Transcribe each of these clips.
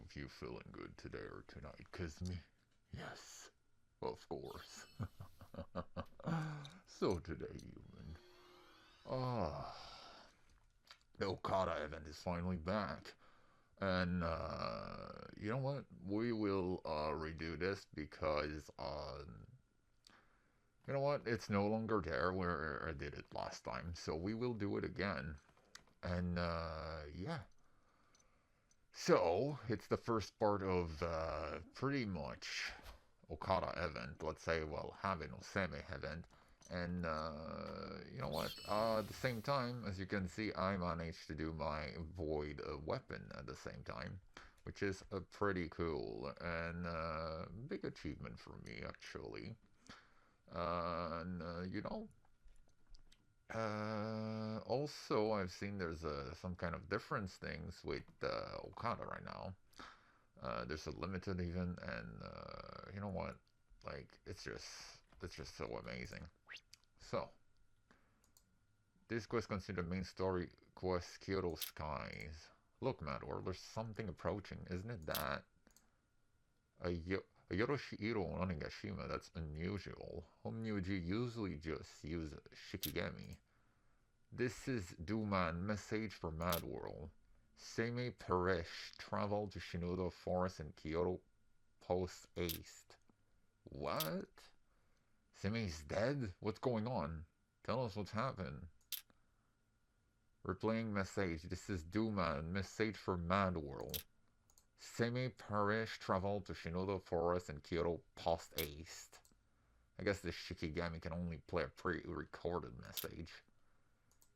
of you feeling good today or tonight? 'Cause me, yes, of course. So today, human. Ah, the Okada event is finally back. And, you know what? We will, redo this because, you know what? It's no longer there where I did it last time. So we will do it again. And, yeah. So, it's the first part of, pretty much Okada event. Let's say, well, Habe no Seme event. And, you know what? At the same time, as you can see, I managed to do my Void weapon at the same time, which is pretty cool and big achievement for me, actually. And, you know, also, I've seen there's some kind of difference things with Okada right now. There's a limited even, and you know what? Like, it's just so amazing. So, this quest considered main story quest Kyoto Skies. Look, Madworld, there's something approaching, isn't it that? A Yoroshiro Onigashima, that's unusual. Homnyuji usually just use Shikigami. This is Duman, message for Madworld. Seimei perished, traveled to Shinoda Forest in Kyoto post East. What? Seimei's dead? What's going on? Tell us what's happened. Replaying message. This is Duman, message for Madworld. Seimei perished, traveled to Shinoda Forest in Kyoto post East. I guess the Shikigami can only play a pre-recorded message.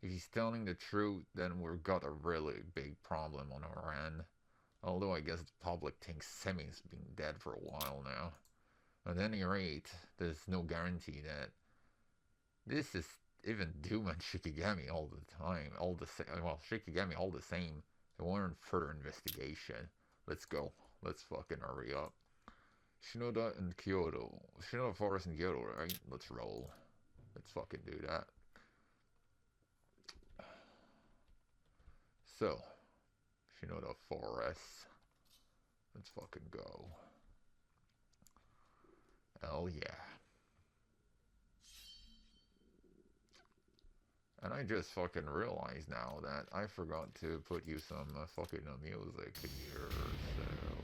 If he's telling the truth, then we've got a really big problem on our end. Although I guess the public thinks Semi's been dead for a while now. At any rate, there's no guarantee that this is even Doom and Shikigami all the time. All the same. Well, Shikigami all the same. They warrant further investigation. Let's go. Let's fucking hurry up. Shinoda and Kyoto. Shinoda Forest and Kyoto, right? Let's roll. Let's fucking do that. So, Shinoda Forest. Let's fucking go. Hell yeah. And I just fucking realized now that I forgot to put you some fucking music here. So,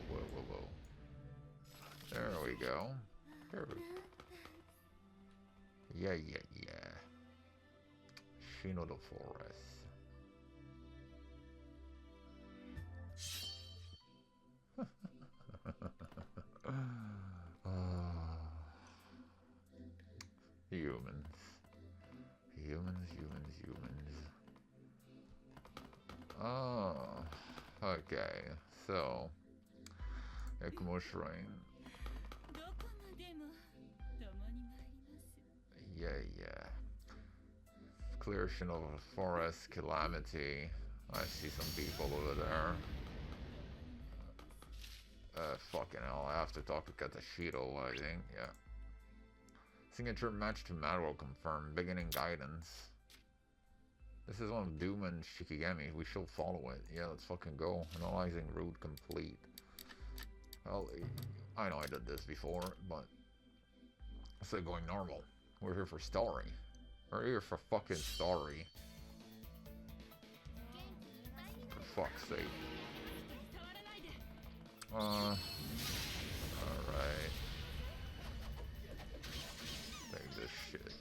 whoa, whoa, whoa. There we go. There we go. Yeah, yeah, yeah. Shinoda Forest. Humans. Humans, humans, humans. Oh, okay. So, Ekumo Shrine. Yeah, yeah. Clear Shinoda Forest, Calamity. I see some people over there. Fucking hell, I have to talk to Katashiro, I think, yeah. Signature match to Madworld confirmed, beginning guidance. This is one of Doom and Shikigami, we shall follow it. Yeah, let's fucking go. Analyzing route complete. Well, I know I did this before, but instead of going normal, we're here for story. We're here for fucking story. For fuck's sake. Alright. Take this shit.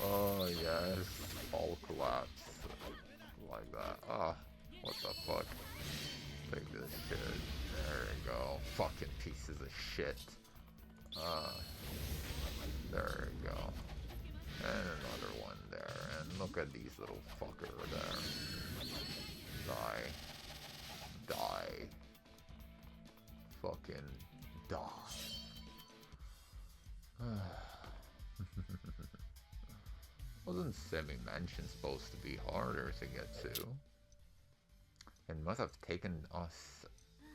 Oh yes, all collapse. Like that. Ah, what the fuck? Take this shit. There you go. Fucking pieces of shit. There you go. And another one there. And look at these little fucker there. Die. Die. Fucking die. Wasn't Semi-Mansion supposed to be harder to get to? It must have taken us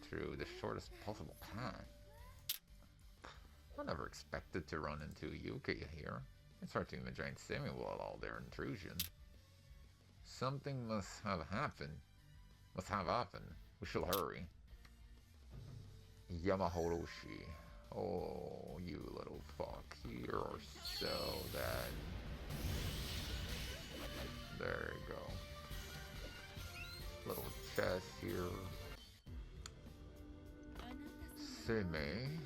through the shortest possible path. I never expected to run into Yuki here. It's hard to imagine Semi will allow their intrusion. Something must have happened. Must have happened. We should hurry. Yamahoroshi. Oh, you little fuck. You're so dead. There you go. Little chest here. Sime.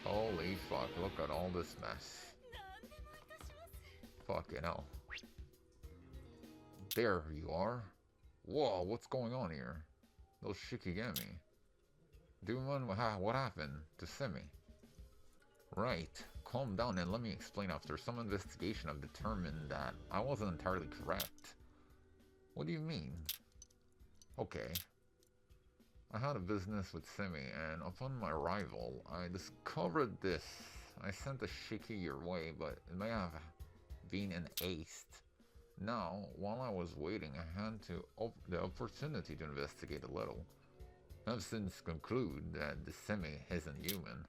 Holy fuck, look at all this mess. Fucking hell. There you are. Whoa, what's going on here? Those Shikigami. Duman, what happened to Simi? Right. Calm down and let me explain. After some investigation, I've determined that I wasn't entirely correct. What do you mean? Okay. I had a business with Simi, and upon my arrival, I discovered this. I sent a Shiki your way, but it may have been an ace. Now, while I was waiting, I had the opportunity to investigate a little. I've since concluded that the Simi isn't human.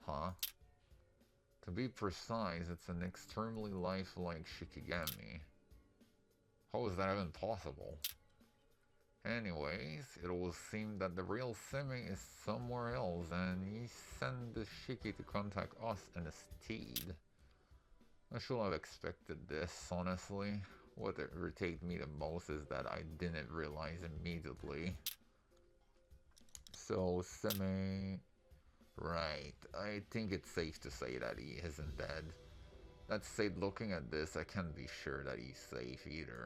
Huh? To be precise, it's an extremely lifelike Shikigami. How is that even possible? Anyways, it will seem that the real Simi is somewhere else, and he sent the Shiki to contact us instead. I should have expected this, honestly. What irritated me the most is that I didn't realize immediately. So, Simi... Right, I think it's safe to say that he isn't dead. That said, looking at this, I can't be sure that he's safe either.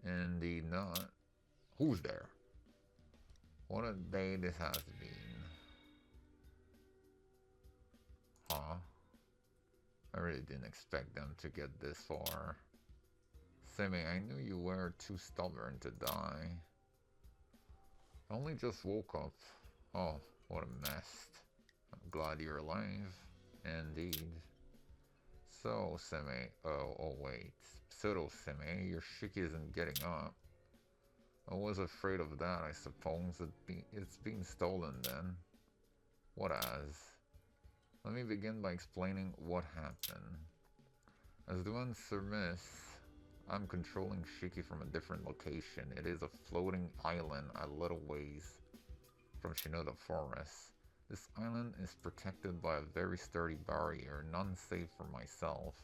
Indeed not. Who's there? What a day this has been. Huh? I really didn't expect them to get this far. Simi, I knew you were too stubborn to die. I only just woke up. Oh, what a mess. I'm glad you're alive. Indeed. So, Simi, oh wait. Pseudo-Simi, your Shiki isn't getting up. I was afraid of that, I suppose. It's being stolen then. What as? Let me begin by explaining what happened. As the one surmise, I'm controlling Shiki from a different location. It is a floating island a little ways from Shinoda Forest. This island is protected by a very sturdy barrier, none safe for myself.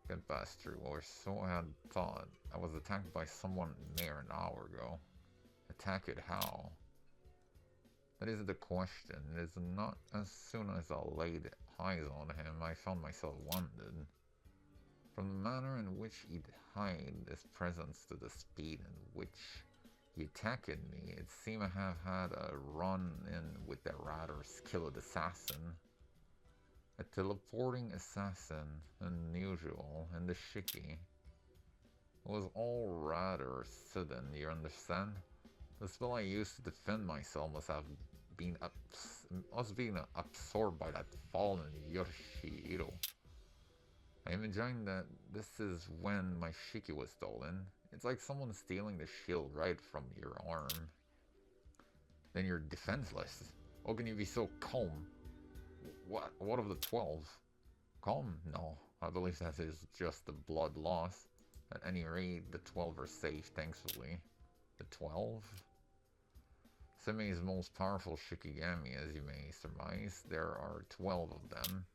Get past through, or so I had thought. I was attacked by someone near an hour ago. Attack it how? That is the question. It is not as soon as I laid eyes on him, I found myself wounded. From the manner in which he'd hide his presence to the speed in which he attacked me, it seemed I have had a run-in with a rather skilled assassin. A teleporting assassin, unusual, in the Shiki. It was all rather sudden, you understand? The spell I used to defend myself must be absorbed by that fallen Yoshihiro. I imagine that this is when my Shiki was stolen. It's like someone stealing the shield right from your arm. Then you're defenseless. How can you be so calm? What of the 12? Calm? No, I believe that is just the blood loss. At any rate, the 12 are safe, thankfully. The 12? Simi's most powerful Shikigami, as you may surmise. There are 12 of them.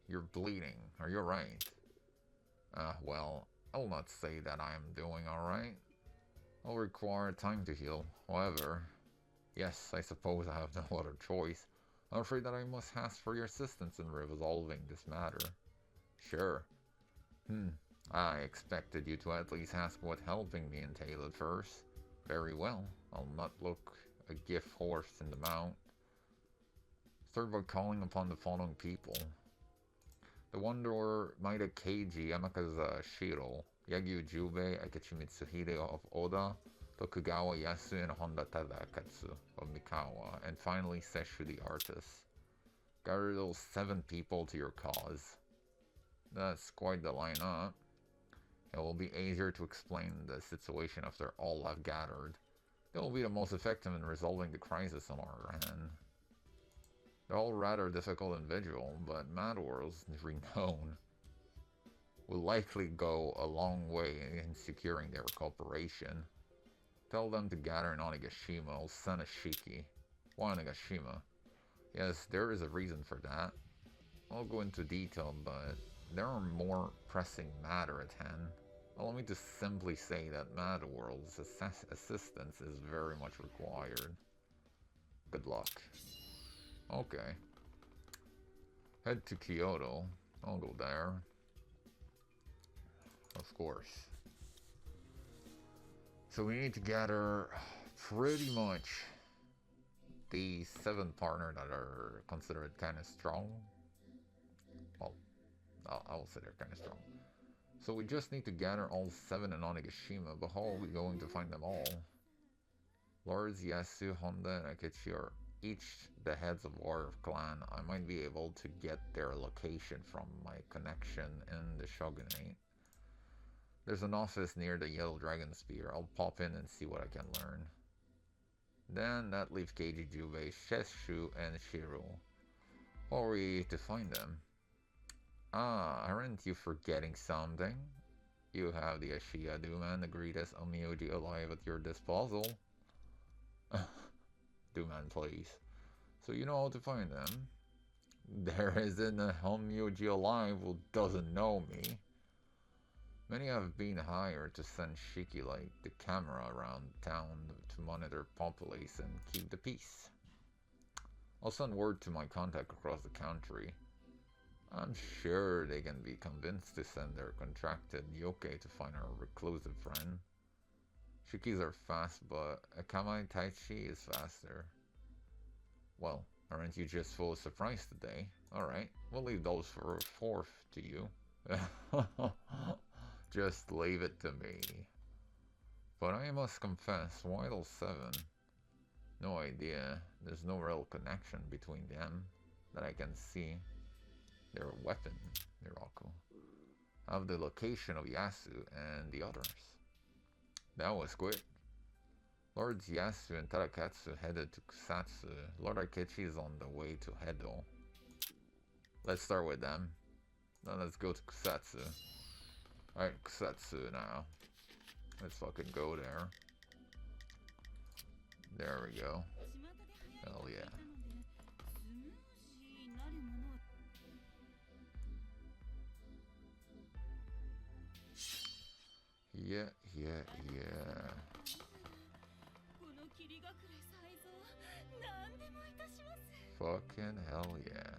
You're bleeding. Are you alright? Well, I will not say that I am doing alright. I'll require time to heal. However, yes, I suppose I have no other choice. I'm afraid that I must ask for your assistance in resolving this matter. Sure. I expected you to at least ask what helping me entailed first. Very well. I'll not look a gift horse in the mount. Start by calling upon the following people. The Wanderer Maida Keiji Yamakaza Shiro, Yagyu Jubei Akechi Mitsuhide of Oda, Tokugawa Yasu and Honda Tadakatsu of Mikawa, and finally Seshu the artist. Gather those 7 people to your cause. That's quite the lineup. It will be easier to explain the situation after all I've gathered. They will be the most effective in resolving the crisis on our end. They're all rather difficult individuals, but Madworld's renown will likely go a long way in securing their cooperation. Tell them to gather in Onigashima. I'll send a Shiki. Why Onigashima? Yes, there is a reason for that. I'll go into detail, but there are more pressing matter at hand. Allow me to simply say that Madworld's assistance is very much required. Good luck. Okay. Head to Kyoto. I'll go there. Of course. So we need to gather pretty much the 7 partners that are considered kind of strong. Well, I will say they're kind of strong. So we just need to gather all 7 in Onigashima, but how are we going to find them all? Lords Yasu, Honda, and Akechi are each the heads of warrior clan. I might be able to get their location from my connection in the shogunate. There's an office near the Yellow Dragon Spear. I'll pop in and see what I can learn. Then that leaves Keiji, Jubei, Sheshu, and Shiro. How are we to find them? Ah, aren't you forgetting something? You have the Ashiya Duman, the greatest Onmyoji alive at your disposal. Duman, please. So you know how to find them? There isn't a Onmyoji alive who doesn't know me. Many have been hired to send Shiki like the camera around town to monitor populace and keep the peace. I'll send word to my contact across the country. I'm sure they can be convinced to send their contracted yokai to find our reclusive friend. Shikis are fast, but a Kamai Taichi is faster. Well, aren't you just full of surprise today? Alright, we'll leave those for a 4th to you. Just leave it to me. But I must confess, why those 7? No idea. There's no real connection between them that I can see. Their weapon, Miraku. I have the location of Yasu and the others. That was quick. Lords Yasu and Tarakatsu headed to Kusatsu. Lord Akechi is on the way to Hedo. Let's start with them. Then let's go to Kusatsu. Alright, Kusatsu now. Let's fucking go there. There we go. Hell yeah. Yeah. Fucking hell yeah.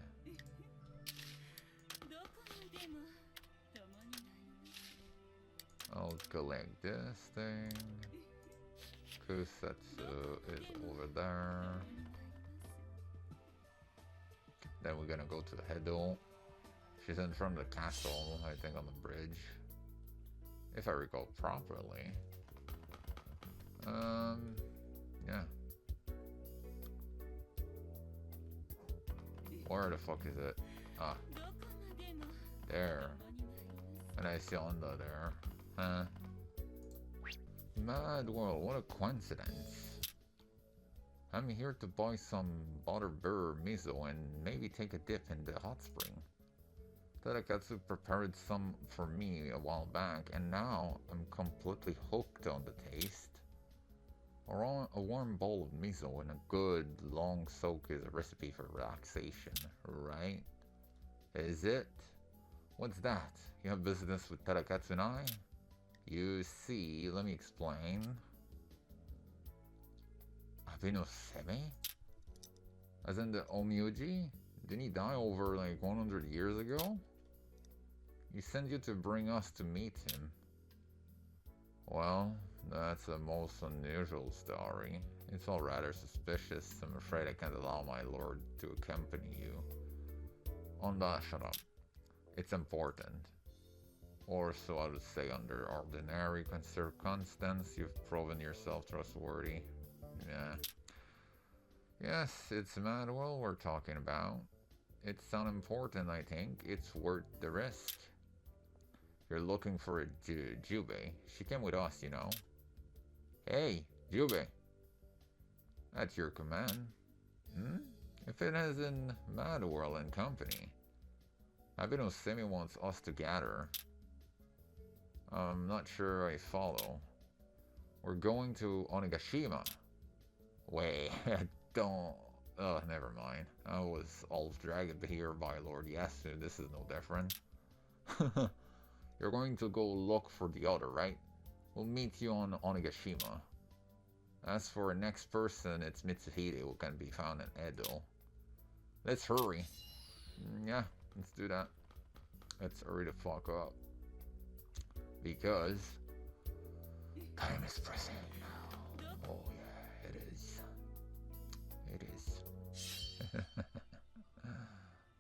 I'll collect this thing. Kusatsu is over there. Then we're gonna go to Hedo. She's in front of the castle, I think on the bridge. If I recall properly. Yeah. Where the fuck is it? Ah. There. And I see Honda there. Huh? Madworld, what a coincidence. I'm here to buy some butterbeer miso and maybe take a dip in the hot spring. Tarakatsu prepared some for me a while back, and now I'm completely hooked on the taste. A warm bowl of miso and a good long soak is a recipe for relaxation, right? Is it? What's that? You have business with Tarakatsu and I? You see, let me explain. Abinoseme? As in the Onmyoji? Didn't he die over like 100 years ago? He sent you to bring us to meet him. Well, that's a most unusual story. It's all rather suspicious. I'm afraid I can't allow my lord to accompany you. Onda, shut up. It's important. Or so I would say under ordinary circumstances, you've proven yourself trustworthy. Yeah. Yes, it's Madworld we're talking about. It's unimportant, I think. It's worth the risk. You're looking for a Jubei. She came with us, you know. Hey, Jubei. At your command. If it is in Madworld and company. Abinoseme wants us to gather. I'm not sure I follow. We're going to Onigashima. Wait, don't... Oh, never mind. I was all dragged here by Lord Yasu. This is no different. You're going to go look for the other, right? We'll meet you on Onigashima. As for the next person, it's Mitsuhide, who can be found in Edo. Let's hurry. Yeah, let's do that. Let's hurry the fuck up. Because time is pressing now. Oh yeah, it is. It is.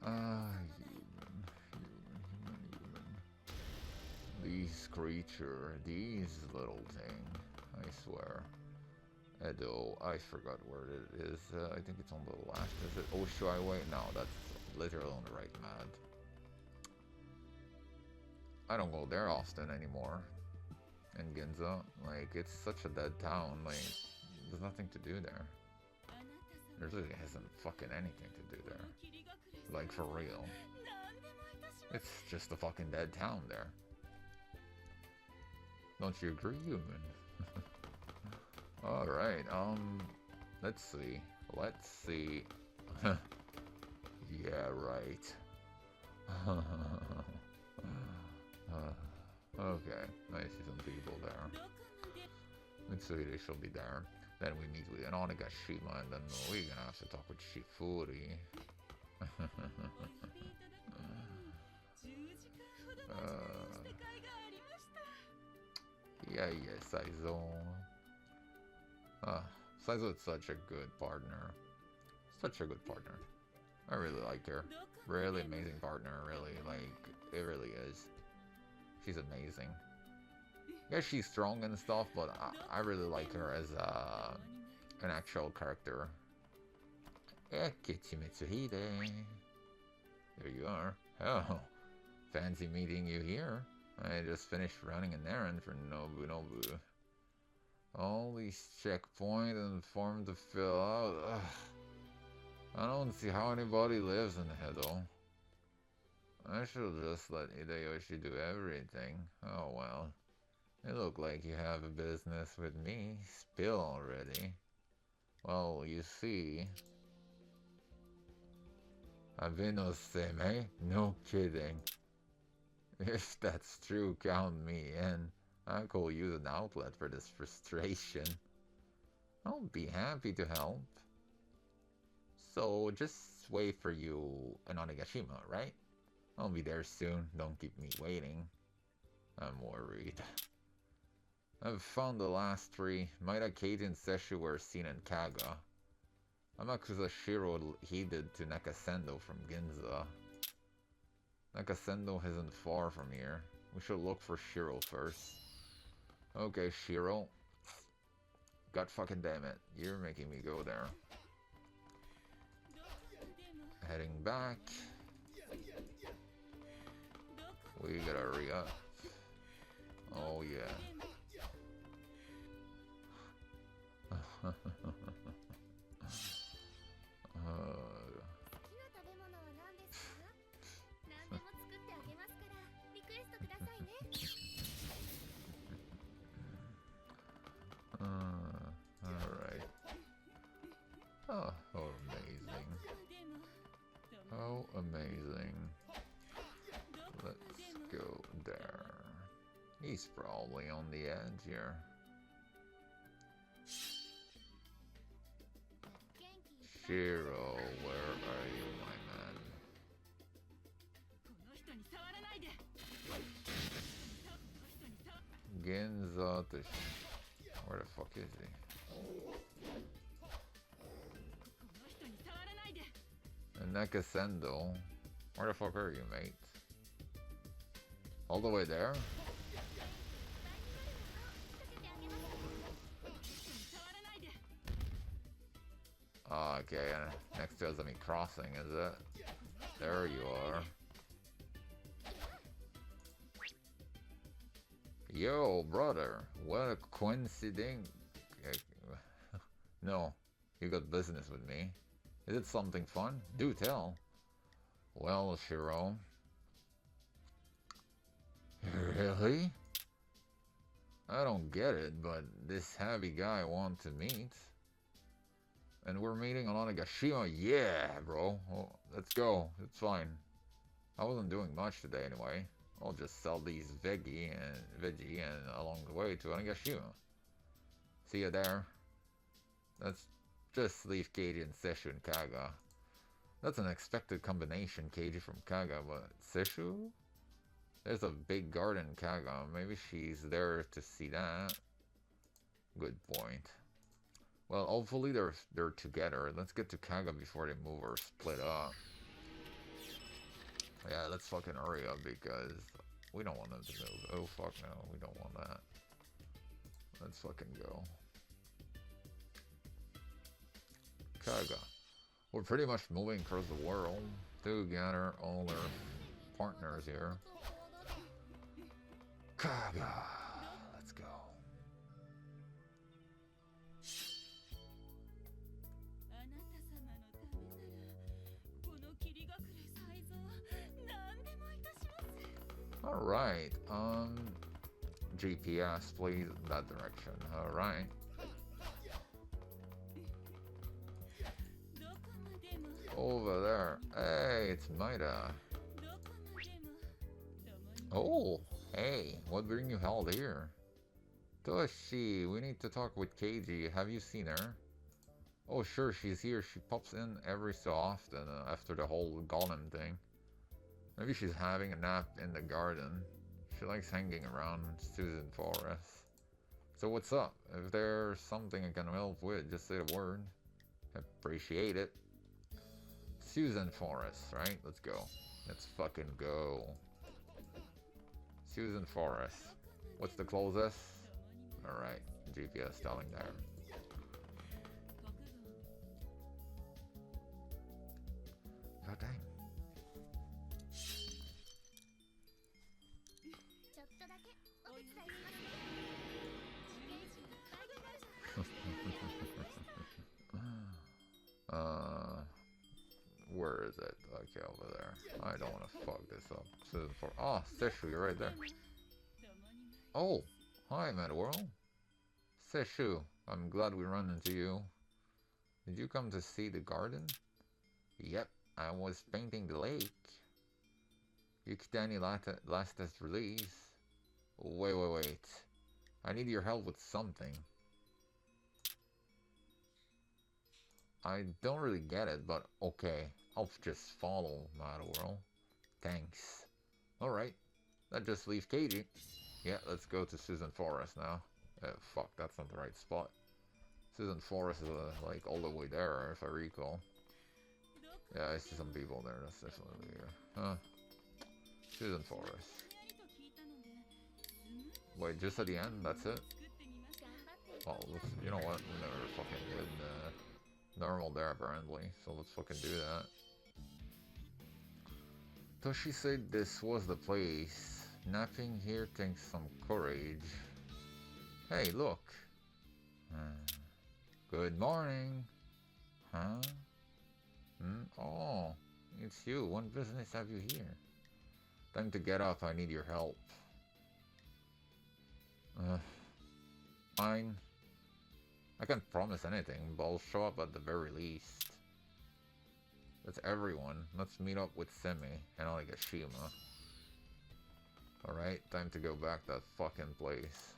Human. These creature, these little thing, I swear. Edo, I forgot where it is. I think it's on the left. Is it Oshiway? No, that's literally on the right, mad. I don't go there often anymore. In Ginza, like, it's such a dead town, like, there's nothing to do there. There really isn't fucking anything to do there. Like, for real. It's just a fucking dead town there. Don't you agree, human? Alright, let's see. Yeah, right. Okay, I see some people there. Mitsuhide shall be there. Then we meet with an Onigashima, and then we're gonna have to talk with Shifuri. Yeah, Saizo. Saizo is such a good partner. Such a good partner. I really like her. Really amazing partner, really. Like, it really is. She's amazing. Yeah, she's strong and stuff, but I really like her as an actual character. Ekichi Mitsuhide. There you are. Oh, fancy meeting you here. I just finished running an errand for Nobunobu. All these checkpoints and forms to fill out. Ugh. I don't see how anybody lives in Edo. I should just let Hideyoshi do everything. Oh well. It looked like you have a business with me. Spill already. Well, you see... Abeno-seme? No kidding. If that's true, count me in. I could use an outlet for this frustration. I'll be happy to help. So, just wait for you in Onigashima, right? I'll be there soon. Don't keep me waiting. I'm worried. I've found the last three. Maida, Katie, and Seshu were seen in Kaga. Amakusa Shiro headed to Nakasendo from Ginza. Nakasendo isn't far from here. We should look for Shiro first. Okay, Shiro. God fucking damn it. You're making me go there. Heading back. We gotta hurry up. Oh yeah. Alright. Oh, how amazing. How amazing. Let's go there. He's probably on the edge here. Shiro, where are you, my man? Ginza to... Where the fuck is he? And Nakasendo. Where the fuck are you, mate? All the way there? Okay, next to Azami Crossing, is it? There you are. Yo, brother, what a coincidence. No, you got business with me. Is it something fun? Do tell. Well, Shiro. Really? I don't get it, but this heavy guy wants to meet. And we're meeting on Onigashima. Yeah, bro. Well, let's go. It's fine. I wasn't doing much today anyway. I'll just sell these veggie and along the way to Onigashima. See you there. Let's just leave Keiji and Seshu and Kaga. That's an expected combination, Keiji from Kaga, but Seshu? There's a big garden in Kaga. Maybe she's there to see that. Good point. Well, hopefully they're together. Let's get to Kaga before they move or split up. Yeah, let's fucking hurry up because we don't want them to move. Oh fuck no, we don't want that. Let's fucking go. Kaga. We're pretty much moving across the world to gather all their partners here. Kaga. Let's go. Alright, GPS, please, that direction. Alright. Over there. Hey, it's Maida. Oh, hey, what bring you held here? Toshi, we need to talk with Keiji. Have you seen her? Oh, sure, she's here. She pops in every so often after the whole golem thing. Maybe she's having a nap in the garden. She likes hanging around Susan Forest. So what's up? If there's something I can help with, just say the word. Appreciate it. Susan Forest, right? Let's go. Let's fucking go. Susan Forest. What's the closest? Alright, GPS telling there. God dang. Where is it? Okay, over there. I don't want to fuck this up. Oh, Seshu, you're right there. Oh, hi, Madworld. Seshu, I'm glad we run into you. Did you come to see the garden? Yep, I was painting the lake. Yukitani last release. Wait. I need your help with something. I don't really get it, but okay. I'll just follow Madworld. Thanks. Alright. That just leaves Keiji. Yeah, let's go to Susan Forest now. Fuck, that's not the right spot. Susan Forest is like all the way there, if I recall. Yeah, I see some people there. That's definitely here. Huh. Susan Forest. Wait, just at the end? That's it? Oh, you know what? We never fucking did normal there apparently, so let's fucking do that. Toshi said this was the place. Napping here takes some courage. Hey, look. Good morning. Huh? Oh, it's you. What business have you here? Time to get up. I need your help. Fine. I can't promise anything, but I'll show up at the very least. That's everyone. Let's meet up with Semi and Onigashima. Alright, time to go back to that fucking place.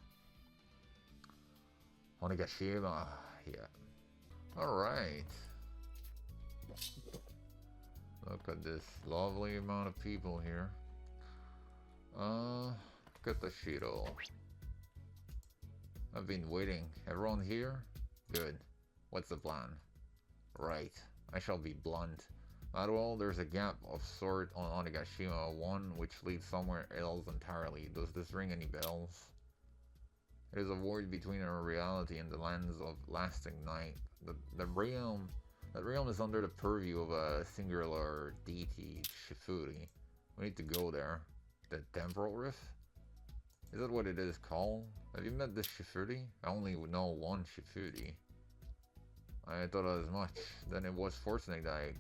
Onigashima, yeah. Alright. Look at this lovely amount of people here. Get the Shido. I've been waiting. Everyone here? Good. What's the plan? Right. I shall be blunt. Madworld, there's a gap of sort on Onigashima, one which leads somewhere else entirely. Does this ring any bells? It is a void between our reality and the lands of lasting night. That realm is under the purview of a singular deity, Shifuri. We need to go there. The temporal rift? Is that what it is called? Have you met this Shifuri? I only know one Shifuri. I thought as much. Then it was fortunate that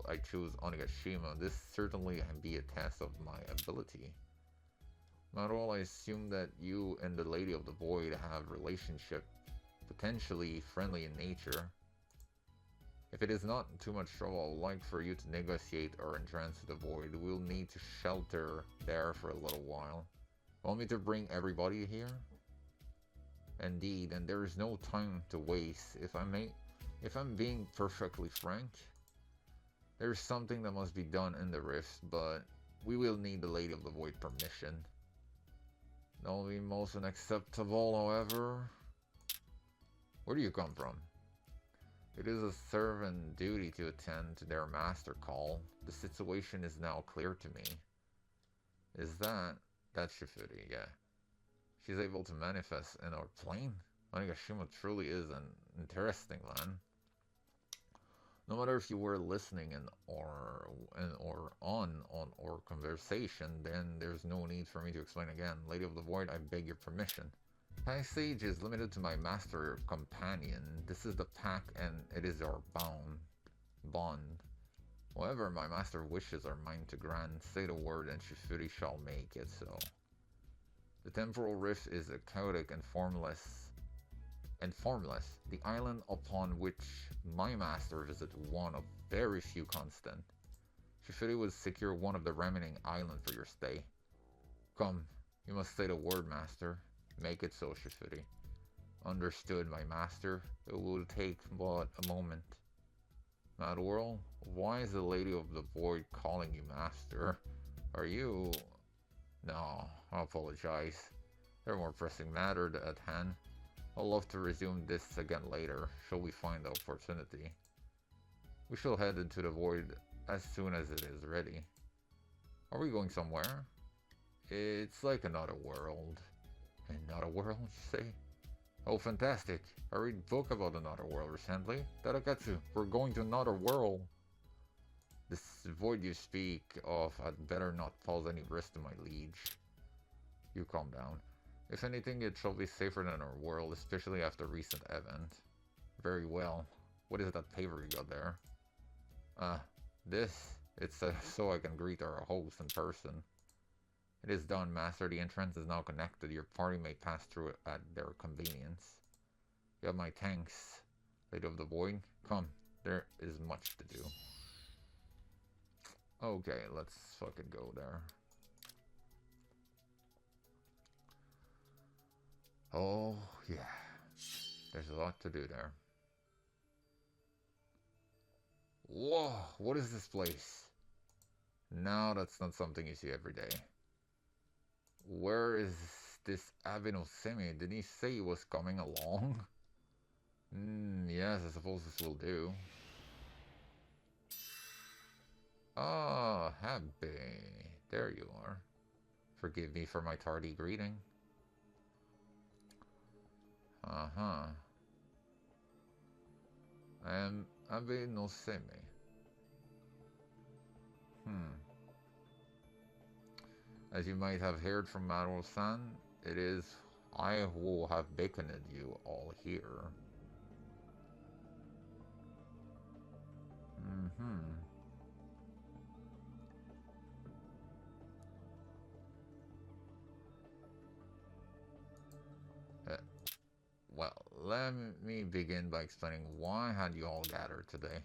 I chose Onigashima. This certainly can be a test of my ability. Madworld, I assume that you and the Lady of the Void have relationship, potentially friendly in nature. If it is not too much trouble, I would like for you to negotiate our entrance to the Void. We'll need to shelter there for a little while. Want me to bring everybody here? Indeed, and there is no time to waste. If I'm being perfectly frank, there's something that must be done in the rift, but we will need the Lady of the Void permission. That will be most unacceptable, however. Where do you come from? It is a servant duty to attend to their master call. The situation is now clear to me. Is that's Shifuri, yeah. She's able to manifest in our plane? Onigashima truly is an interesting land. No matter if you were listening or on our conversation, then there's no need for me to explain again. Lady of the Void, I beg your permission. Passage is limited to my master companion. This is the Pact and it is our bond. However, my master wishes are mine to grant. Say the word and Shifuri shall make it so. The temporal rift is a chaotic and formless. The island upon which my master visited one of very few constant. Shifuri would secure one of the remaining islands for your stay. Come, you must say the word, master. Make it so, Shifuri. Understood, my master. It will take but a moment. Madworld, why is the Lady of the Void calling you master? Are you... No, I apologize. There are more pressing matters at hand. I'll love to resume this again later, shall we find the opportunity. We shall head into the void as soon as it is ready. Are we going somewhere? It's like another world. Another world, you say? Oh, fantastic. I read a book about another world recently. Tadakatsu, we're going to another world. This void you speak of had better not pose any risk to my liege. You calm down. If anything, it shall be safer than our world, especially after recent event. Very well. What is that paper you got there? It's so I can greet our host in person. It is done, master. The entrance is now connected. Your party may pass through it at their convenience. You have my thanks, Lady of the Void. Come, there is much to do. Okay, let's fucking go there. Oh, yeah. There's a lot to do there. Whoa, what is this place? No, that's not something you see every day. Where is this Abinosemi? Did he say he was coming along? Yes, I suppose this will do. Ah, happy. There you are. Forgive me for my tardy greeting. I am Abinosemi. As you might have heard from Madworld-san, it is I who have beckoned you all here. Well, let me begin by explaining why had you all gathered today.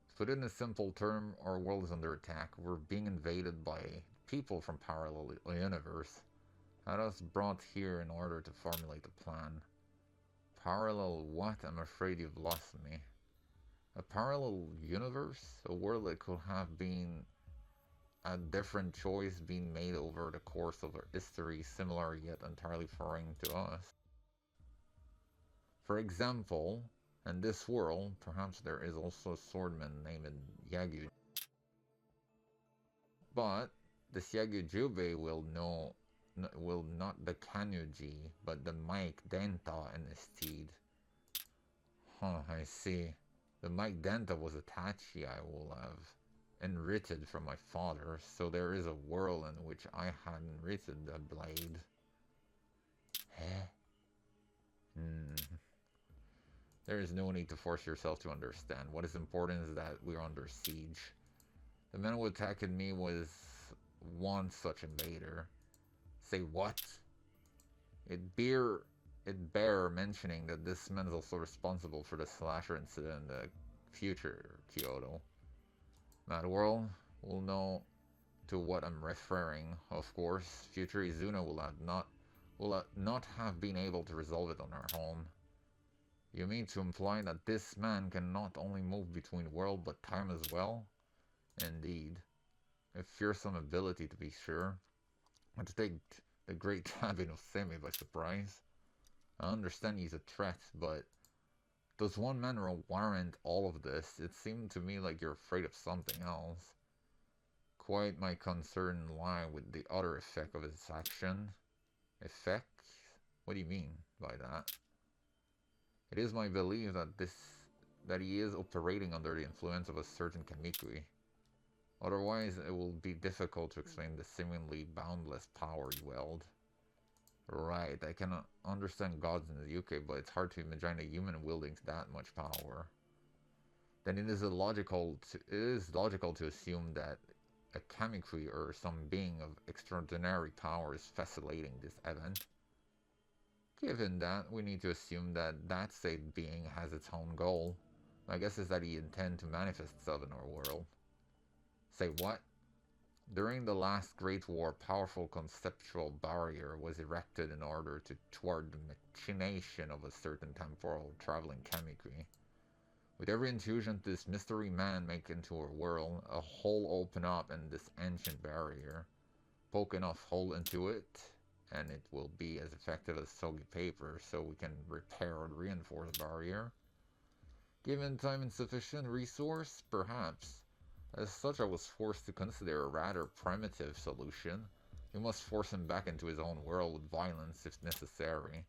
To put it in a simple term, our world is under attack. We're being invaded by people from parallel universe. Had us brought here in order to formulate a plan. Parallel what? I'm afraid you've lost me. A parallel universe? A world that could have been a different choice being made over the course of our history, similar yet entirely foreign to us. For example, in this world, perhaps there is also a swordman named Yagu. But this Yagujube will not the Kanuji, but the Mike Denta in his steed. I see. The Mike Denta was a Tachi I will have enwritten from my father, so there is a world in which I had enwritten the blade. There is no need to force yourself to understand. What is important is that we are under siege. The man who attacked me was one such invader. Say what? It bear it bear mentioning that this man is also responsible for the slasher incident in the future Kyoto. Madworld will know to what I'm referring, of course. Future Izuna will not have been able to resolve it on her own. You mean to imply that this man can not only move between world but time as well? Indeed. A fearsome ability to be sure. And to take the great Tabino Semi by surprise. I understand he's a threat, but does one man warrant all of this? It seemed to me like you're afraid of something else. Quite my concern lie with the other effect of his action. Effect? What do you mean by that? It is my belief that he is operating under the influence of a certain Kamikui. Otherwise, it will be difficult to explain the seemingly boundless power he wield. Right, I can understand gods in the UK, but it's hard to imagine a human wielding that much power. Then it is logical to assume that a Kamikui or some being of extraordinary power is facilitating this event. Given that, we need to assume that that said being has its own goal. My guess is that he intends to manifest itself in our world. Say what? During the last Great War, a powerful conceptual barrier was erected in order to thwart the machination of a certain temporal traveling Kamikui. With every intrusion this mystery man make into our world, a hole open up in this ancient barrier. Poke enough hole into it, and it will be as effective as soggy paper, so we can repair and reinforce the barrier. Given time and sufficient resource, perhaps. As such, I was forced to consider a rather primitive solution. We must force him back into his own world with violence if necessary.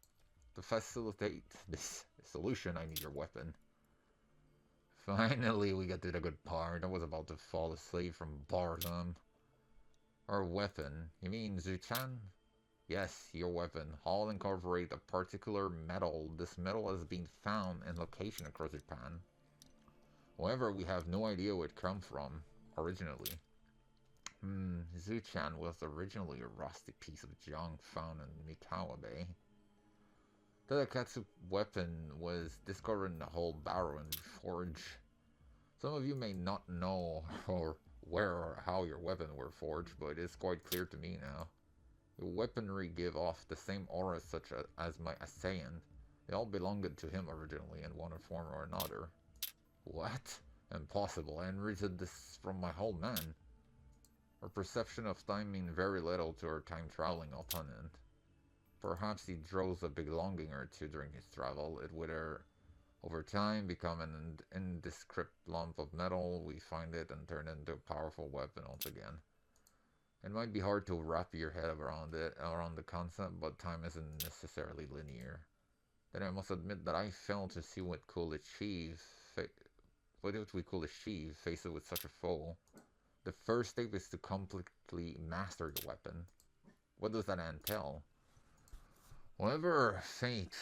To facilitate this solution, I need your weapon. Finally, we get to the good part. I was about to fall asleep from boredom. Our weapon? You mean Zu-chan? Yes, your weapon. All incorporate a particular metal. This metal has been found in location across Japan. However, we have no idea where it came from, originally. Zu-chan was originally a rusty piece of junk found in Mikawa Bay. Tadakatsu's weapon was discovered in the whole barrel and forge. Some of you may not know where or how your weapon were forged, but it is quite clear to me now. Your weaponry give off the same aura such as my assailant. They all belonged to him originally in one form or another. What? Impossible. I inherited this from my whole man. Our perception of time means very little to our time-traveling opponent. Perhaps he draws a belonging or two during his travel. It would over time become an indescript lump of metal. We find it and turn it into a powerful weapon once again. It might be hard to wrap your head around the concept, but time isn't necessarily linear. Then I must admit that I failed to see what we could achieve faced with such a foe. The first step is to completely master your weapon. What does that entail? Whatever fate,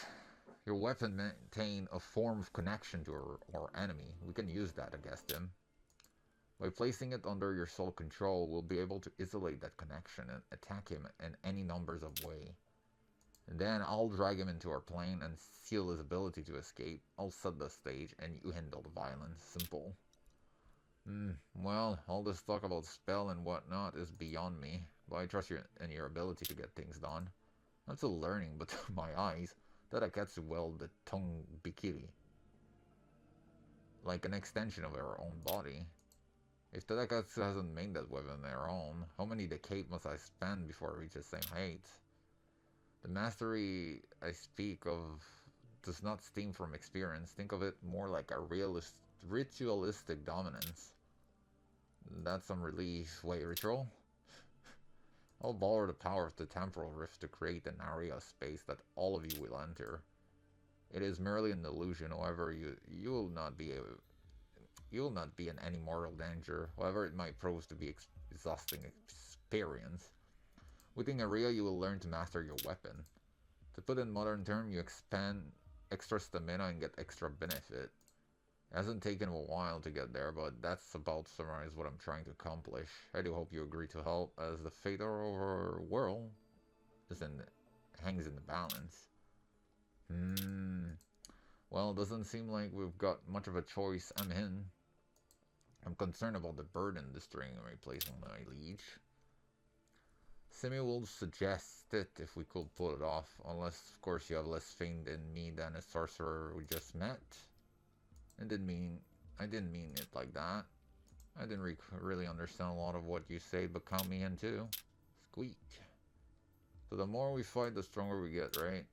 your weapon maintain a form of connection to our enemy. We can use that against him. By placing it under your sole control, we'll be able to isolate that connection and attack him in any numbers of ways. And then I'll drag him into our plane and seal his ability to escape. I'll set the stage and you handle the violence. Simple. Well, all this talk about spell and whatnot is beyond me, but I trust in your ability to get things done. I'm still learning, but to my eyes, Tadakatsu wields the tongue bikiri, like an extension of her own body. If Tadakatsu hasn't made that weapon on her own, how many decades must I spend before I reach the same height? The mastery I speak of does not stem from experience. Think of it more like a ritualistic dominance. That's some relief. Wait, ritual? I'll borrow the power of the temporal rift to create an area of space that all of you will enter. It is merely an illusion, however, you will not be in any mortal danger, however it might prove to be exhausting experience. Within area, you will learn to master your weapon. To put in modern terms, you expand extra stamina and get extra benefit. It hasn't taken a while to get there, but that's about to summarize what I'm trying to accomplish. I do hope you agree to help, as the fate of our world just hangs in the balance. Well, it doesn't seem like we've got much of a choice. I'm concerned about the burden this training may place on my liege. Simi will suggest it if we could pull it off, unless, of course, you have less faith in me than a sorcerer we just met. I didn't mean it like that. I didn't really understand a lot of what you said, but count me in too. Squeak. So the more we fight, the stronger we get, right?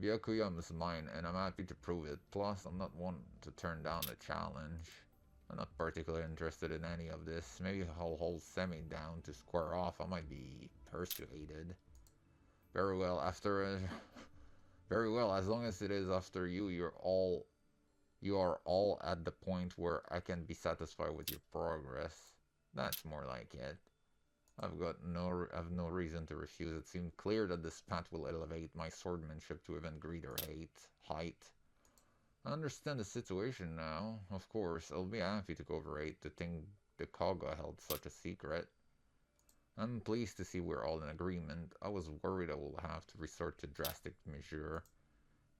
Byakuyam is mine, and I'm happy to prove it. Plus, I'm not one to turn down a challenge. I'm not particularly interested in any of this. Maybe I'll hold Semi down to square off. I might be persuaded. Very well, very well, as long as it is after you, you are all at the point where I can be satisfied with your progress. That's more like it. I've no reason to refuse. It seemed clear that this path will elevate my swordsmanship to even greater height. I understand the situation now. Of course, I'll be happy to cooperate to think the Kaga held such a secret. I'm pleased to see we're all in agreement. I was worried I will have to resort to drastic measure.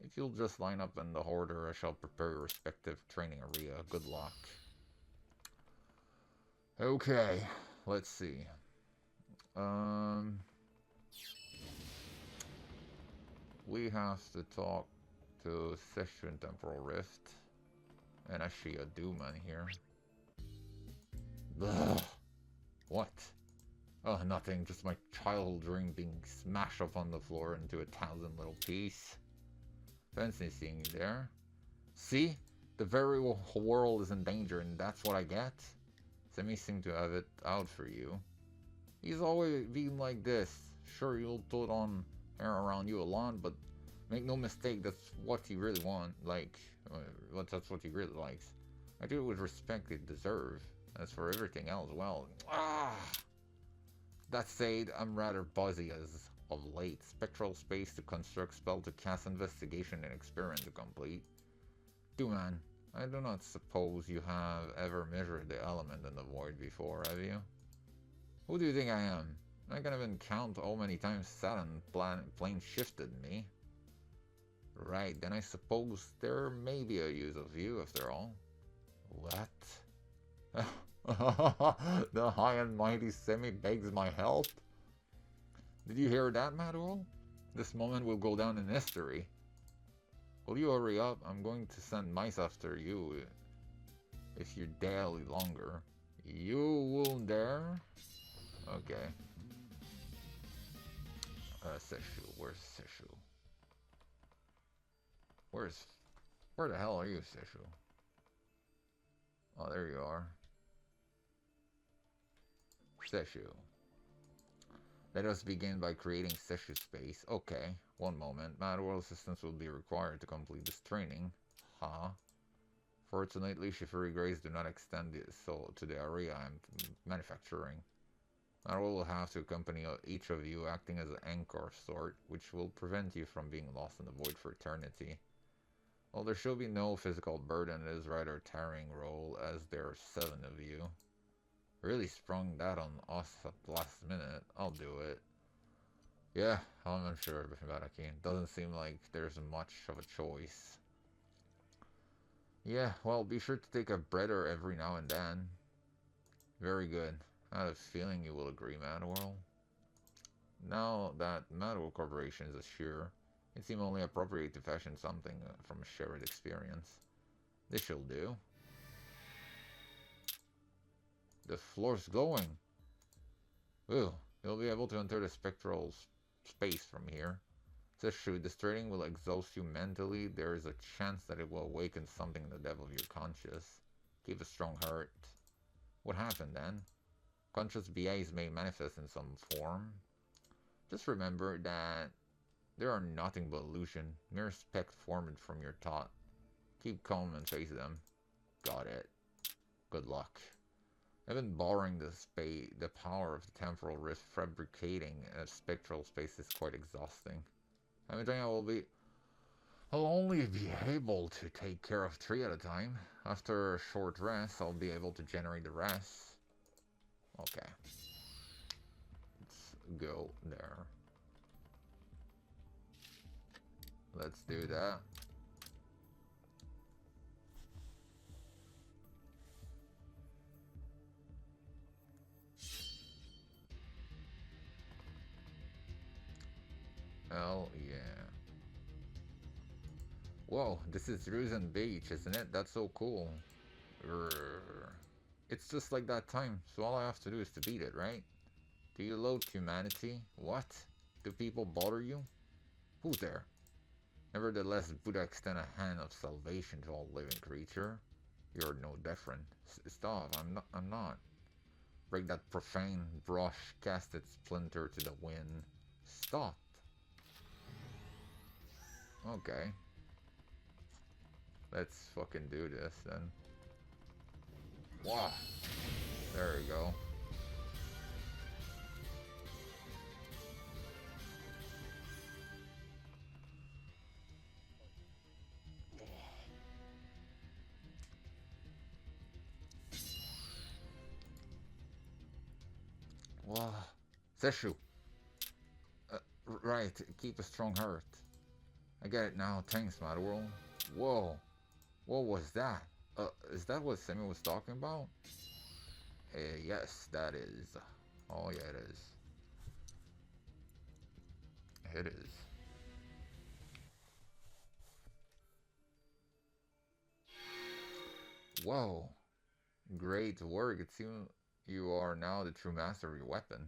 If you'll just line up in the order, I shall prepare your respective training area. Good luck. Okay, let's see. We have to talk to Session Temporal Rift. And actually a Dooman here. Ugh. What? Oh, nothing. Just my childhood dream being smashed up on the floor into 1,000 little pieces. Fancy seeing you there. See? The very world is in danger, and that's what I get? Semi seemed to have it out for you. He's always been like this. Sure, you'll put on hair around you a lot, but make no mistake, that's what he really wants. That's what he really likes. I do it with respect they deserve. As for everything else, well, that said, I'm rather buzzy as of late. Spectral space to construct, spell to cast, investigation and experiment to complete. Dooman, I do not suppose you have ever measured the element in the void before, have you? Who do you think I am? I can't even count how many times Saturn plane shifted me. Right, then I suppose there may be a use of you after all. What? The high and mighty Semi begs my help? Did you hear that, Madworld? This moment will go down in history. Will you hurry up? I'm going to send mice after you if you dare longer. You won't dare? Okay. Seshu. Where's Seshu? Where the hell are you, Seshu? Oh, there you are. Seshu. Let us begin by creating Seshu space. Okay, one moment. Madworld assistance will be required to complete this training. Huh? Fortunately, Shifuri Grays do not extend to the area I'm manufacturing. Madworld will have to accompany each of you, acting as an anchor of sort, which will prevent you from being lost in the void for eternity. Well, there shall be no physical burden. It is rather a tiring role, as there are 7 of you. Really sprung that on us at the last minute. I'll do it. Yeah, I'm unsure about it. Doesn't seem like there's much of a choice. Yeah, well, be sure to take a breather every now and then. Very good. I have a feeling you will agree, Madworld. Now that Madworld Corporation is assured, it seems only appropriate to fashion something from a shared experience. This shall do. The floor's glowing. Ooh, you'll be able to enter the spectral space from here. Says true, this training will exhaust you mentally. There is a chance that it will awaken something in the depth of your conscious. Keep a strong heart. What happened then? Conscious BAs may manifest in some form. Just remember that there are nothing but illusion, mere speck formed from your thought. Keep calm and face them. Got it. Good luck. I've been borrowing the power of the temporal rift. Fabricating a spectral space is quite exhausting. I'm thinking I'll only be able to take care of 3 at a time. After a short rest, I'll be able to generate the rest. Okay. Let's go there. Let's do that. Hell yeah. Whoa, this is Ruzen Beach, isn't it? That's so cool. Grrr. It's just like that time, so all I have to do is to beat it, right? Do you loathe humanity? What? Do people bother you? Who's there? Nevertheless, Buddha extend a hand of salvation to all living creature. You're no different. Stop, I'm not. Break that profane brush, cast its splinter to the wind. Stop. Okay. Let's fucking do this then. Wow. There we go. Wow. Seshu. Right. Keep a strong heart. I get it now. Thanks, Madworld. Whoa. What was that? Is that what Semi was talking about? Yes, that is. Oh, yeah, it is. It is. Whoa. Great work. It seems you are now the true master of your weapon.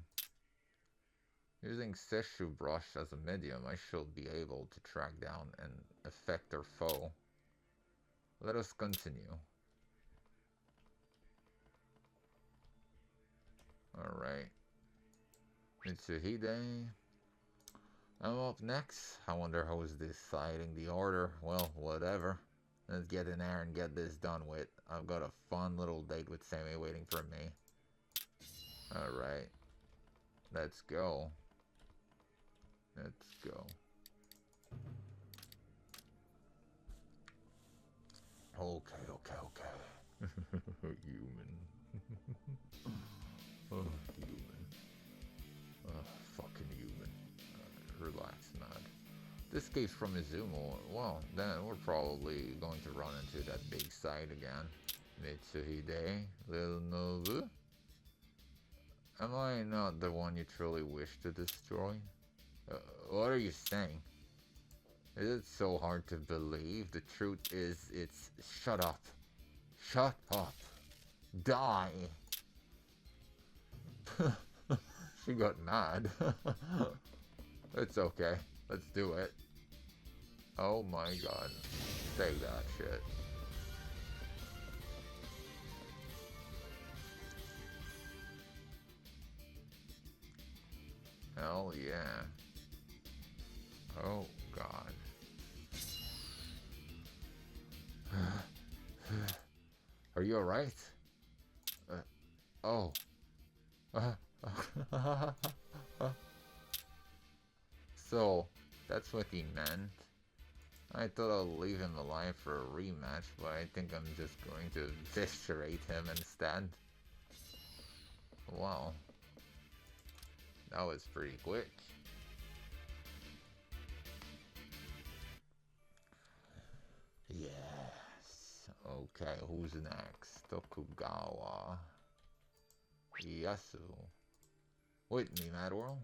Using Seshu Brush as a medium, I should be able to track down and affect our foe. Let us continue. Alright. Mitsuhide. I'm up next. I wonder who's deciding the order. Well, whatever. Let's get in there and get this done with. I've got a fun little date with Sammy waiting for me. Alright. Let's go. Let's go. Okay. Human. Oh, human. Fucking human. Relax, man. This case from Izumo, well, then we're probably going to run into that big site again. Mitsuhide, little Nobu? Am I not the one you truly wish to destroy? What are you saying? Is it so hard to believe? The truth is, it's... Shut up. Shut up. Die. She got mad. It's okay. Let's do it. Oh my god. Say that shit. Hell yeah. Oh god. Are you alright? Oh. So, that's what he meant. I thought I'll leave him alive for a rematch, but I think I'm just going to eviscerate him instead. Wow. That was pretty quick. Yes. Okay, who's next? Tokugawa. Yasu. With me, Madworld.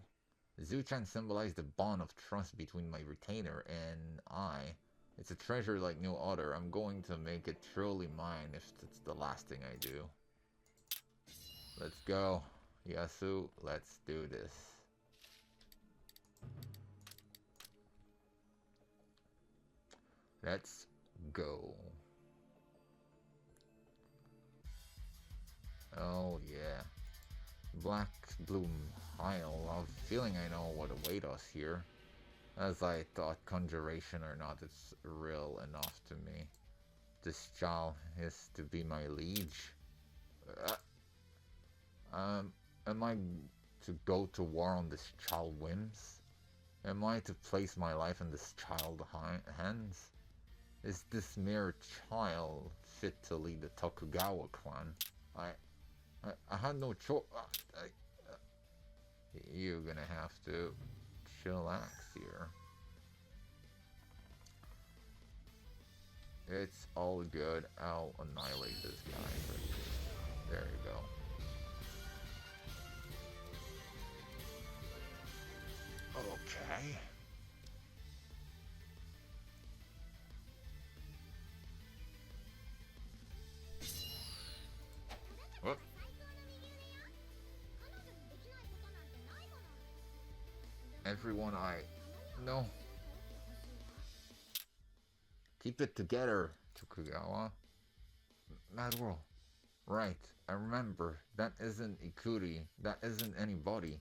Zu-chan symbolized the bond of trust between my retainer and I. It's a treasure like no other. I'm going to make it truly mine if it's the last thing I do. Let's go. Yasu, let's do this. Let's go. Oh yeah. Black Bloom Isle. I have a feeling I know what awaits us here. As I thought, conjuration or not, it's real enough to me. This child is to be my liege. Am I to go to war on this child whims? Am I to place my life in this child hands? Is this mere child fit to lead the Tokugawa clan? I had no choice. You're gonna have to chillax here. It's all good. I'll annihilate this guy. There you go. Okay. Whoop. Everyone No. Keep it together, Tokugawa. Madworld. Right. I remember. That isn't Ikuri. That isn't anybody.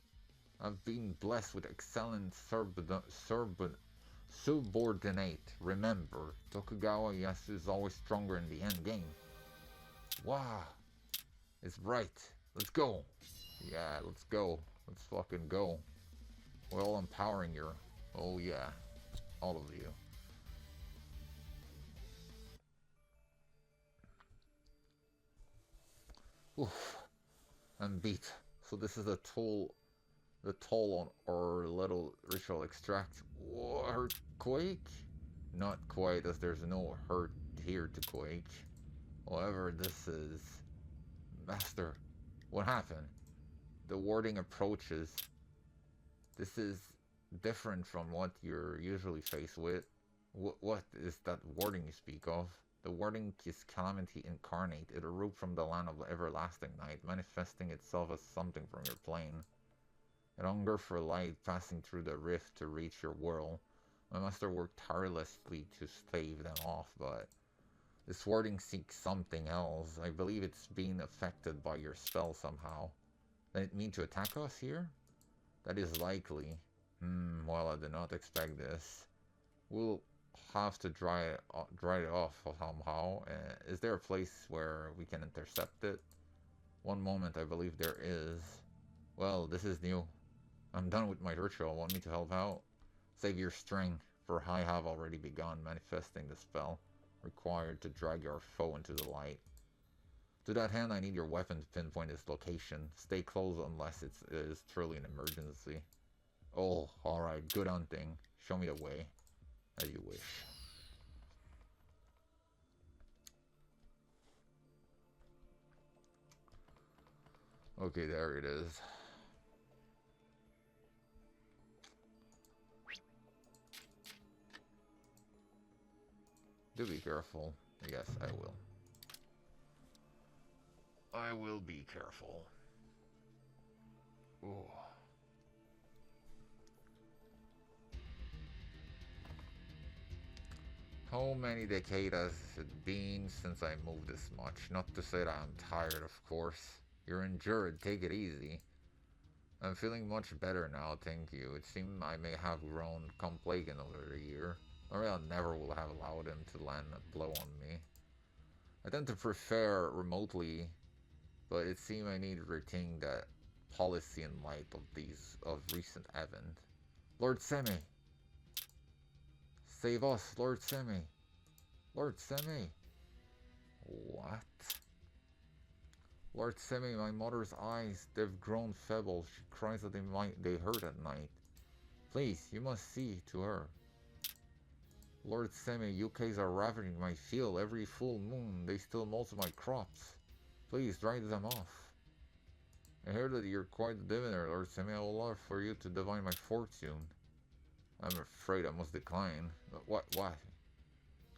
I've been blessed with excellent subordinate. Remember, Tokugawa Yasu is always stronger in the end game. Wow. It's right. Let's go. Yeah, let's go. Let's fucking go. We're all empowering you. Oh yeah. All of you. Oof. I'm beat. So this is the toll on our little ritual extract. Whoa, earthquake? Not quite, as there's no hurt here to quake. However, this is... Master, what happened? The warding approaches. This is different from what you're usually faced with. What is that warding you speak of? The warding is calamity incarnate. It erupted from the land of everlasting night, manifesting itself as something from your plane. It hunger for light, passing through the rift to reach your world. My master worked tirelessly to stave them off, but this warding seeks something else. I believe it's being affected by your spell somehow. Then it mean to attack us here? That is likely. Well, I did not expect this. We'll have to dry it off somehow. Is there a place where we can intercept it? One moment, I believe there is. Well, this is new. I'm done with my ritual. Want me to help out? Save your strength, for I have already begun manifesting the spell required to drag your foe into the light. To that end, I need your weapon to pinpoint its location. Stay close unless it is truly an emergency. Oh, alright, good hunting. Show me the way, as you wish. Okay, there it is. Do be careful. Yes, I will. I will be careful. Ooh. How many decades has it been since I moved this much? Not to say that I'm tired, of course. You're injured, take it easy. I'm feeling much better now, thank you. It seems I may have grown complacent over the year. Or I never will have allowed him to land a blow on me. I tend to prefer remotely, but it seems I need to rethink that policy in light of recent event. Lord Semi! Save us, Lord Semi! Lord Semi! What? Lord Semi, my mother's eyes, they've grown feeble. She cries that they hurt at night. Please, you must see to her. Lord Semi, UKs are ravaging my field every full moon. They steal most of my crops. Please, drive them off. I hear that you're quite a diviner, Lord Semi. I would love for you to divine my fortune. I'm afraid I must decline. What?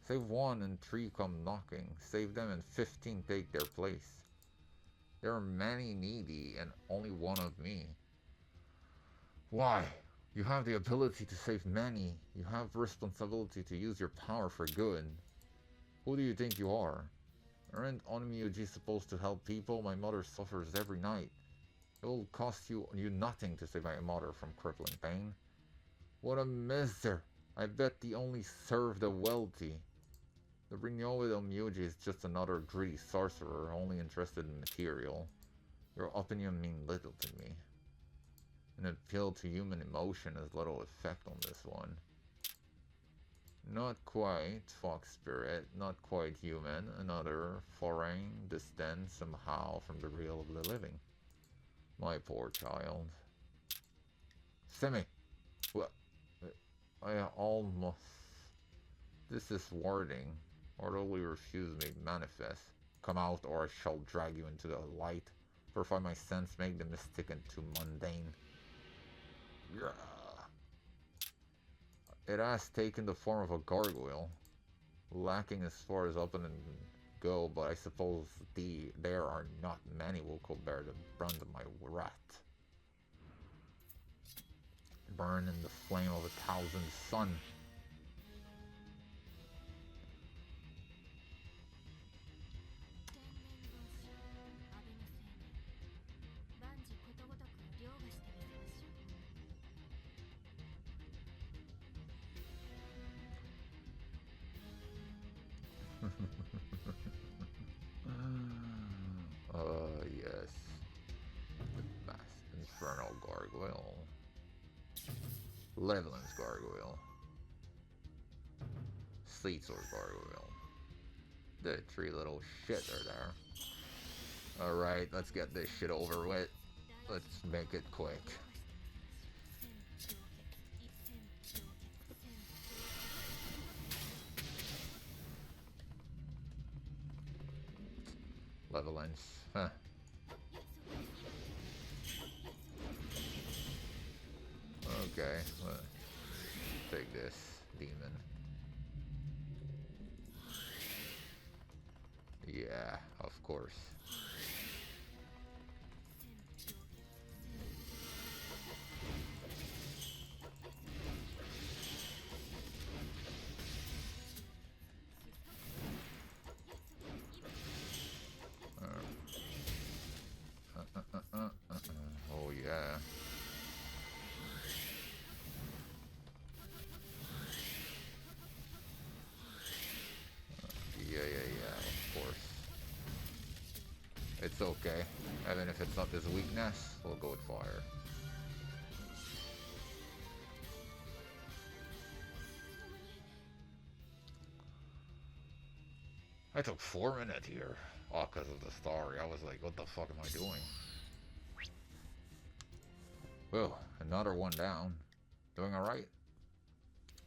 Save 1 and 3 come knocking. Save them and 15 take their place. There are many needy and only one of me. Why? You have the ability to save many. You have responsibility to use your power for good. Who do you think you are? Aren't Onii-chan supposed to help people? My mother suffers every night. It will cost you nothing to save my mother from crippling pain. What a miser! I bet they only serve the wealthy. The renewed Onii-chan is just another greedy sorcerer, only interested in material. Your opinion means little to me. An appeal to human emotion has little effect on this one. Not quite, fox spirit, not quite human, another foreign, distant somehow from the real of the living. My poor child. Semi! What? I almost... This is warding. Orderly refuse me manifest. Come out, or I shall drag you into the light. Purify my sense, make the mystic into mundane. Yeah. It has taken the form of a gargoyle, lacking as far as up and go, but I suppose there are not many who could bear the brunt of my wrath. Burn in the flame of 1,000 sun. Yes. The Vast Infernal Gargoyle. Levelin's Gargoyle. Sleetsor's Gargoyle. The three little shit are there. Alright, let's get this shit over with. Let's make it quick. Levelins. Huh. Okay, well, take this, demon. Yeah, of course. Oh yeah. Yeah, of course. It's okay. Even if it's not his weakness, we'll go with fire. I took 4 minutes here. Oh, because of the story. I was like, what the fuck am I doing? Well, another one down. Doing alright?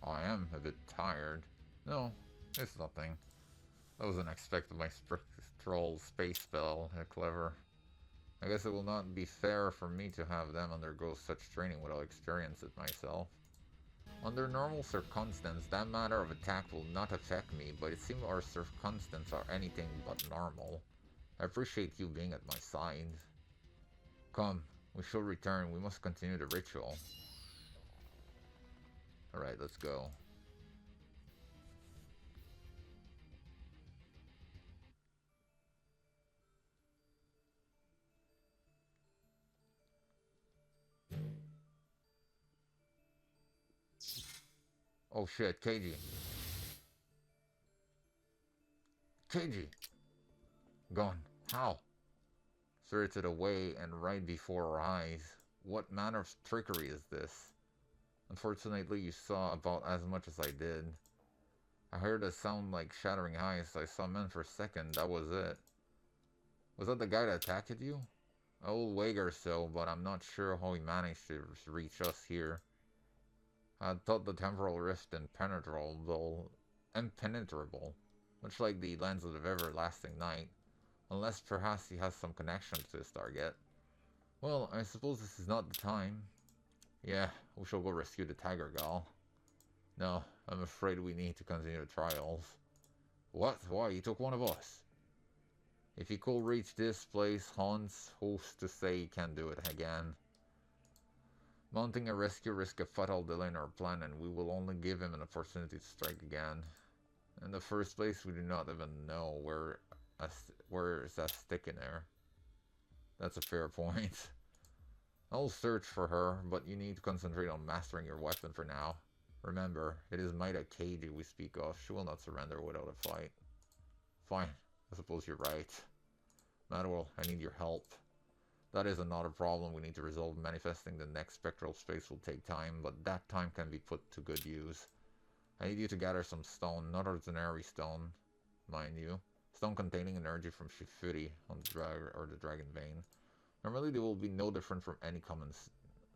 I am a bit tired. No, it's nothing. That was unexpected. My spectral space spell. Clever. I guess it will not be fair for me to have them undergo such training without experience it myself. Under normal circumstances, that matter of attack will not affect me, but it seems our circumstances are anything but normal. I appreciate you being at my side. Come, we shall return. We must continue the ritual. Alright, let's go. Oh shit, Keiji. Keiji! Gone. How? Spirited away and right before our eyes. What manner of trickery is this? Unfortunately, you saw about as much as I did. I heard a sound like shattering ice. I saw men for a second. That was it. Was that the guy that attacked you? I will wager so, but I'm not sure how he managed to reach us here. I thought the temporal rift impenetrable, much like the lens of the everlasting night, unless perhaps he has some connection to this target. Well, I suppose this is not the time. Yeah, we shall go rescue the tiger gal. No, I'm afraid we need to continue the trials. What? Why? He took one of us. If he could reach this place, Hans, who's to say he can do it again? Mounting a rescue risks a fatal delay in our plan, and we will only give him an opportunity to strike again. In the first place, we do not even know where is that stick in there. That's a fair point. I'll search for her, but you need to concentrate on mastering your weapon for now. Remember, it is Maida Keiji we speak of. She will not surrender without a fight. Fine, I suppose you're right. Madworld, I need your help. That is another problem we need to resolve. Manifesting the next spectral space will take time, but that time can be put to good use. I need you to gather some stone, not ordinary stone, mind you. Stone containing energy from Shifuri on the Dragon Vein. Normally they will be no different from any common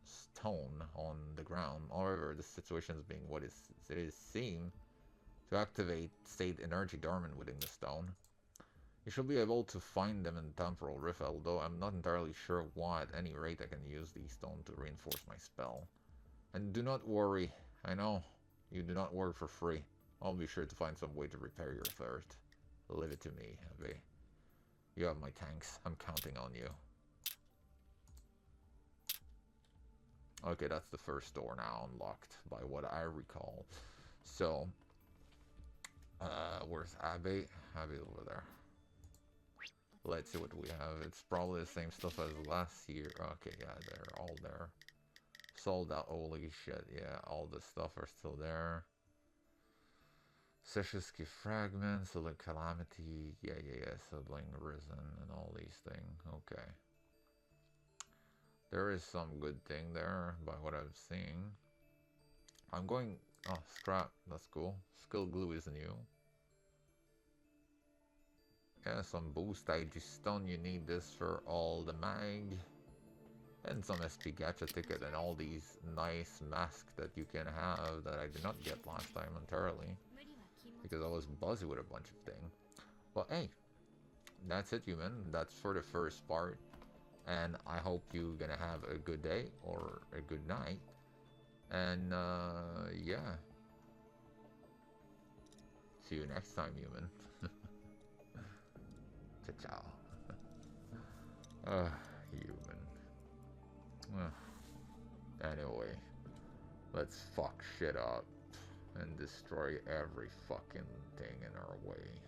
stone on the ground. However, the situation is being what it is seemed. To activate state energy dormant within the stone. You should be able to find them in Temporal Rift, although I'm not entirely sure why. At any rate, I can use these stones to reinforce my spell. And do not worry. I know you do not work for free. I'll be sure to find some way to repair your thirst. Leave it to me, Aubry. You have my thanks. I'm counting on you. Okay, that's the first door now unlocked, by what I recall. So, where's Aubry? Aubry over there. Let's see what we have. It's probably the same stuff as last year. Okay, yeah, they're all there. Sold out. Holy shit, yeah, all the stuff are still there. Seshiski fragments, the calamity, yeah, sibling risen, and all these things. Okay. There is some good thing there by what I've seen. I'm going. Oh, scrap. That's cool. Skill glue is new. Yeah, some boost IG stone. You need this for all the mag. And some SP gacha ticket and all these nice masks that you can have that I did not get last time entirely. Because I was busy with a bunch of things. But hey, that's it, human. That's for the first part. And I hope you're gonna have a good day or a good night. And yeah. See you next time, human. Ciao. Human. Anyway, let's fuck shit up and destroy every fucking thing in our way.